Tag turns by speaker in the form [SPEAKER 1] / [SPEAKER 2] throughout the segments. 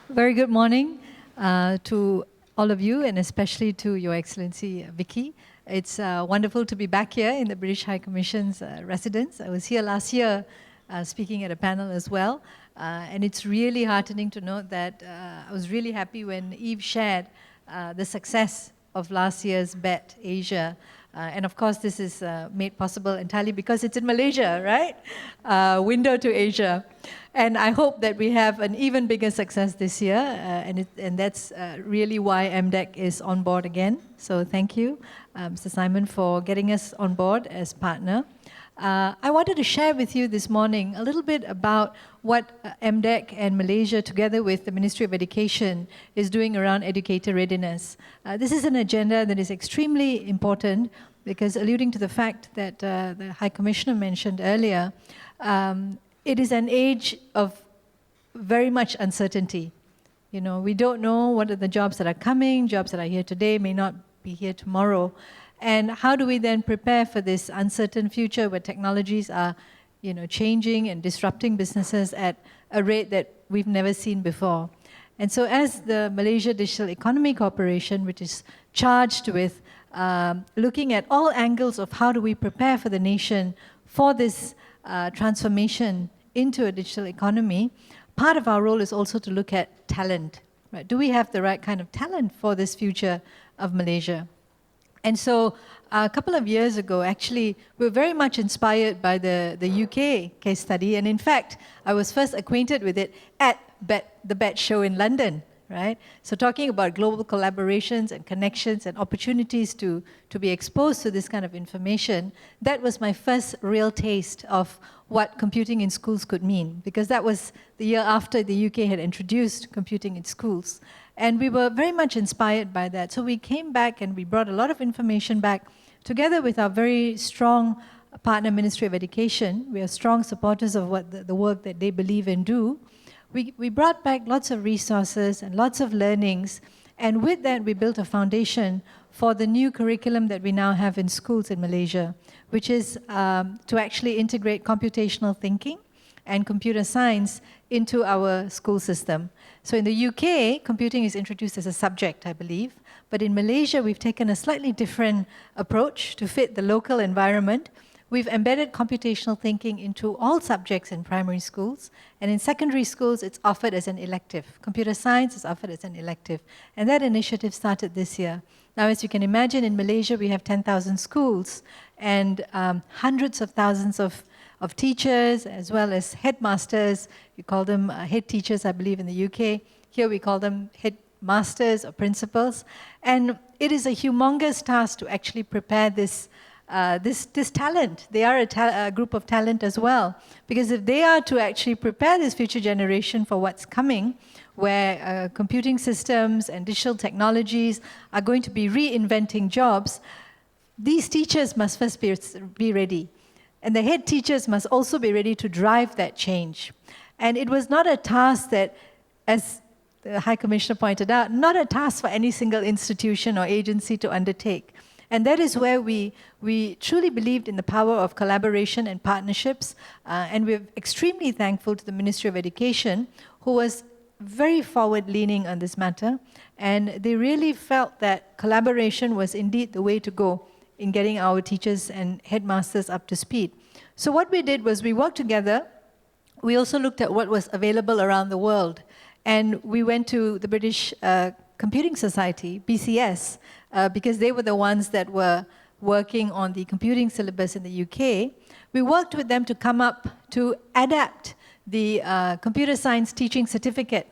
[SPEAKER 1] Very good morning to all of you, and especially to Your Excellency Vicky. It's wonderful to be back here in the British High Commission's residence. I was here last year speaking at a panel as well, and it's really heartening to note that I was really happy when Eve shared the success of last year's Bett Asia. And of course, this is made possible entirely because it's in Malaysia, right? Window to Asia. And I hope that we have an even bigger success this year, and that's really why MDEC is on board again. So thank you, Mr. Simon, for getting us on board as partner. I wanted to share with you this morning a little bit about what MDEC and Malaysia, together with the Ministry of Education, is doing around educator readiness. This is an agenda that is extremely important because, alluding to the fact that the High Commissioner mentioned earlier, it is an age of very much uncertainty. You know, we don't know what are the jobs that are coming, jobs that are here today may not be here tomorrow. And how do we then prepare for this uncertain future where technologies are, changing and disrupting businesses at a rate that we've never seen before? And so as the Malaysia Digital Economy Corporation, which is charged with looking at all angles of how do we prepare for the nation for this transformation into a digital economy, part of our role is also to look at talent. Right? Do we have the right kind of talent for this future of Malaysia? And so a couple of years ago, actually, we were very much inspired by the UK case study. And in fact, I was first acquainted with it at the Bett Show in London, right? So talking about global collaborations and connections and opportunities to be exposed to this kind of information, that was my first real taste of what computing in schools could mean, because that was the year after the UK had introduced computing in schools. And we were very much inspired by that. So we came back and we brought a lot of information back together with our very strong partner Ministry of Education. We are strong supporters of what the work that they believe and do. We brought back lots of resources and lots of learnings. And with that, we built a foundation for the new curriculum that we now have in schools in Malaysia, which is to actually integrate computational thinking and computer science into our school system. So in the UK, computing is introduced as a subject, I believe. But in Malaysia, we've taken a slightly different approach to fit the local environment. We've embedded computational thinking into all subjects in primary schools. And in secondary schools, it's offered as an elective. Computer science is offered as an elective. And that initiative started this year. Now, as you can imagine, in Malaysia, we have 10,000 schools and hundreds of thousands of teachers, as well as headmasters. You call them head teachers, I believe, in the UK. Here we call them headmasters or principals. And it is a humongous task to actually prepare this talent. They are a group of talent as well. Because if they are to actually prepare this future generation for what's coming, where computing systems and digital technologies are going to be reinventing jobs, these teachers must first be ready. And the head teachers must also be ready to drive that change. And it was not a task that, as the High Commissioner pointed out, not a task for any single institution or agency to undertake. And that is where we truly believed in the power of collaboration and partnerships. And we're extremely thankful to the Ministry of Education, who was very forward-leaning on this matter. And they really felt that collaboration was indeed the way to go in getting our teachers and headmasters up to speed. So what we did was we worked together. We also looked at what was available around the world. And we went to the British Computing Society, BCS, because they were the ones that were working on the computing syllabus in the UK. We worked with them to come up to adapt the computer science teaching certificate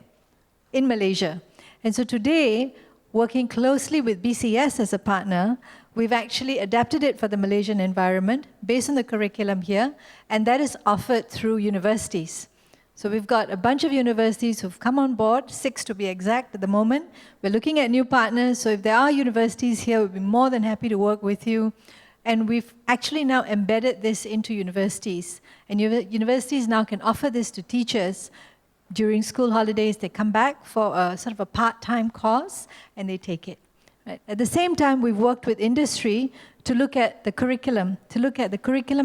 [SPEAKER 1] in Malaysia. And so today, working closely with BCS as a partner, we've actually adapted it for the Malaysian environment based on the curriculum here, and that is offered through universities. So we've got a bunch of universities who've come on board, 6 to be exact at the moment. We're looking at new partners, so if there are universities here, we'd be more than happy to work with you. And we've actually now embedded this into universities. And universities now can offer this to teachers. During school holidays, they come back for a sort of a part-time course, and they take it. Right. At the same time, we've worked with industry to look at the curriculum,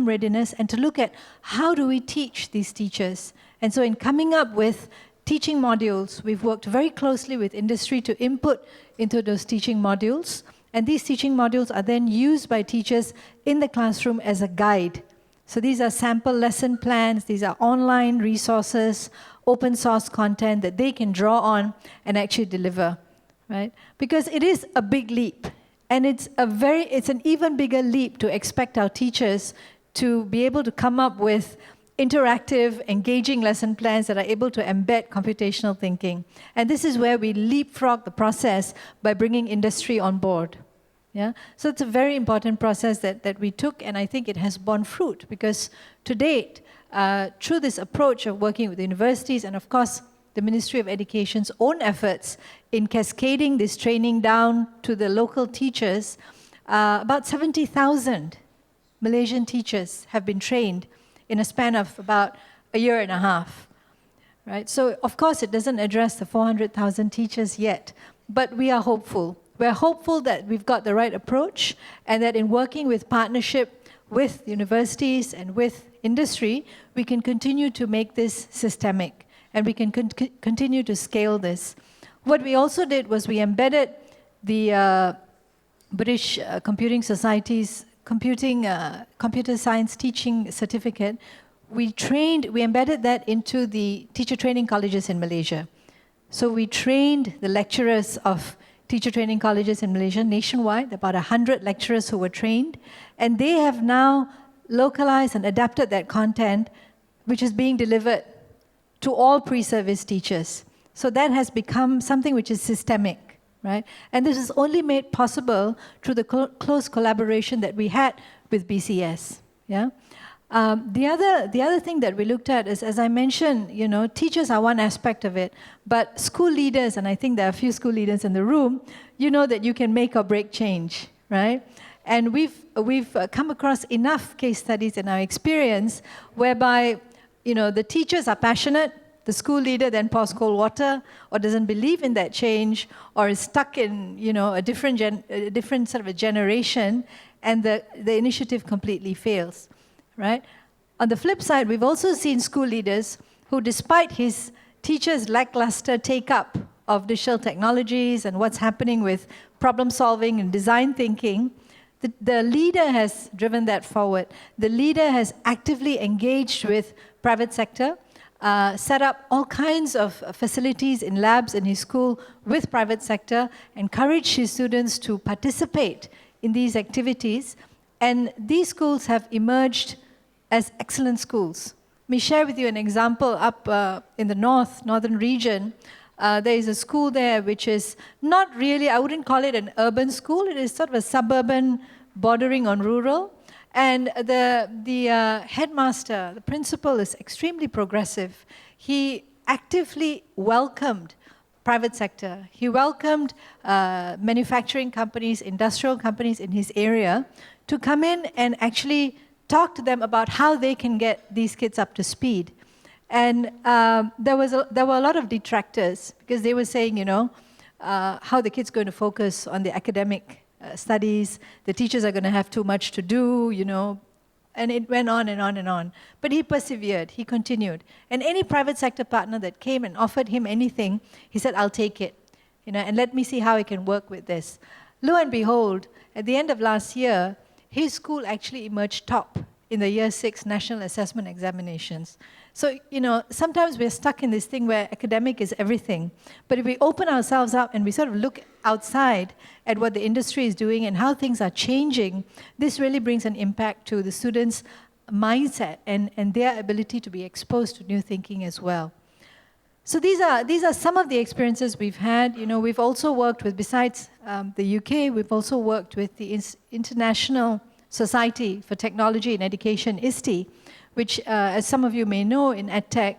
[SPEAKER 1] readiness, and to look at how do we teach these teachers. And so in coming up with teaching modules. We've worked very closely with industry to input into those teaching modules. And these teaching modules are then used by teachers in the classroom as a guide. So these are sample lesson plans, these are online resources, open source content that they can draw on and actually deliver, right? Because it is a big leap. And it's an even bigger leap to expect our teachers to be able to come up with interactive, engaging lesson plans that are able to embed computational thinking. And this is where we leapfrog the process by bringing industry on board. Yeah? So it's a very important process that we took, and I think it has borne fruit, because to date, through this approach of working with universities and, of course, the Ministry of Education's own efforts in cascading this training down to the local teachers, about 70,000 Malaysian teachers have been trained in a span of about a year and a half. Right? So, of course, it doesn't address the 400,000 teachers yet, but we are hopeful. We're hopeful that we've got the right approach, and that in working with partnership with universities and with industry, we can continue to make this systemic, and we can continue to scale this. What we also did was we embedded the British Computing Society's computer science teaching certificate. We embedded that into the teacher training colleges in Malaysia. So we trained the lecturers of teacher training colleges in Malaysia nationwide, about 100 lecturers who were trained, and they have now localized and adapted that content, which is being delivered to all pre-service teachers. So that has become something which is systemic, right? And this is only made possible through the close collaboration that we had with BCS. Yeah. The other thing that we looked at is, as I mentioned, teachers are one aspect of it, but school leaders, and I think there are a few school leaders in the room, that you can make or break change, right? And we've come across enough case studies in our experience whereby, the teachers are passionate, the school leader then pours cold water, or doesn't believe in that change, or is stuck in, a different sort of a generation, and the initiative completely fails. Right? On the flip side, we've also seen school leaders who, despite his teachers' lackluster take-up of digital technologies and what's happening with problem solving and design thinking, the leader has driven that forward. The leader has actively engaged with private sector, set up all kinds of facilities in labs in his school with private sector, encouraged his students to participate in these activities, and these schools have emerged as excellent schools. Let me share with you an example up in the northern region. There is a school there which is not really, I wouldn't call it an urban school, it is sort of a suburban bordering on rural. And the headmaster, the principal, is extremely progressive. He actively welcomed private sector. He welcomed manufacturing companies, industrial companies in his area to come in and actually talk to them about how they can get these kids up to speed. And there were a lot of detractors, because they were saying, how the kid's going to focus on the academic studies, the teachers are going to have too much to do, and it went on and on and on. But he persevered, he continued. And any private sector partner that came and offered him anything, he said, I'll take it, and let me see how I can work with this. Lo and behold, at the end of last year, his school actually emerged top in the Year 6 National Assessment Examinations. So, sometimes we're stuck in this thing where academic is everything. But if we open ourselves up and we sort of look outside at what the industry is doing and how things are changing, this really brings an impact to the students' mindset and their ability to be exposed to new thinking as well. So these are some of the experiences we've had. We've also worked with, besides the UK, we've also worked with the International Society for Technology and Education, ISTE, which, as some of you may know, in EdTech,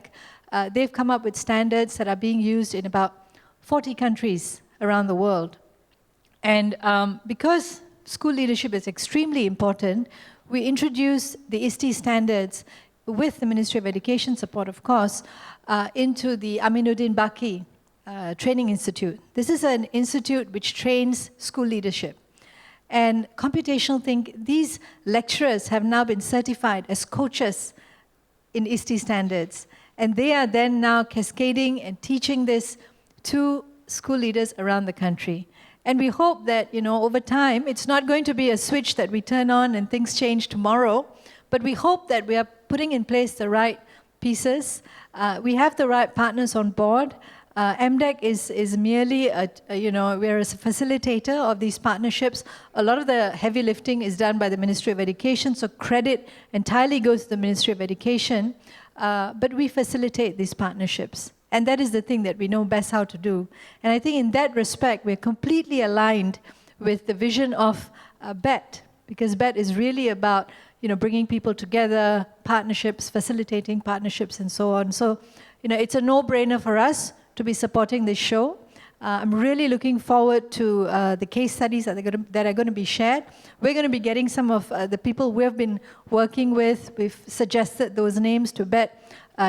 [SPEAKER 1] they've come up with standards that are being used in about 40 countries around the world. And because school leadership is extremely important, we introduced the ISTE standards with the Ministry of Education support, of course, into the Aminuddin Baki Training Institute. This is an institute which trains school leadership. And these lecturers have now been certified as coaches in ISTE standards. And they are then now cascading and teaching this to school leaders around the country. And we hope that, over time, it's not going to be a switch that we turn on and things change tomorrow, but we hope that we are putting in place the right pieces. We have the right partners on board. MDEC is merely, we're a facilitator of these partnerships. A lot of the heavy lifting is done by the Ministry of Education, so credit entirely goes to the Ministry of Education, but we facilitate these partnerships. And that is the thing that we know best how to do. And I think in that respect, we're completely aligned with the vision of Bett, because Bett is really about bringing people together, partnerships, facilitating partnerships, and so on. So, it's a no-brainer for us to be supporting this show. I'm really looking forward to the case studies that are going to be shared. We're going to be getting some of the people we have been working with. We've suggested those names to Bett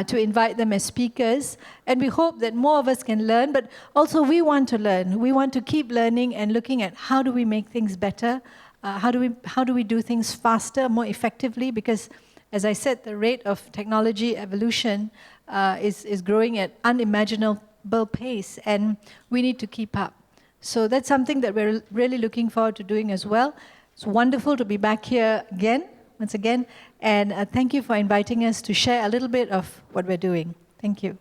[SPEAKER 1] to invite them as speakers. And we hope that more of us can learn, but also we want to learn. We want to keep learning and looking at how do we make things better, how do we do things faster, more effectively, because as I said, the rate of technology evolution is growing at unimaginable pace, and we need to keep up. So that's something that we're really looking forward to doing as well. It's wonderful to be back here once again, and thank you for inviting us to share a little bit of what we're doing. Thank you.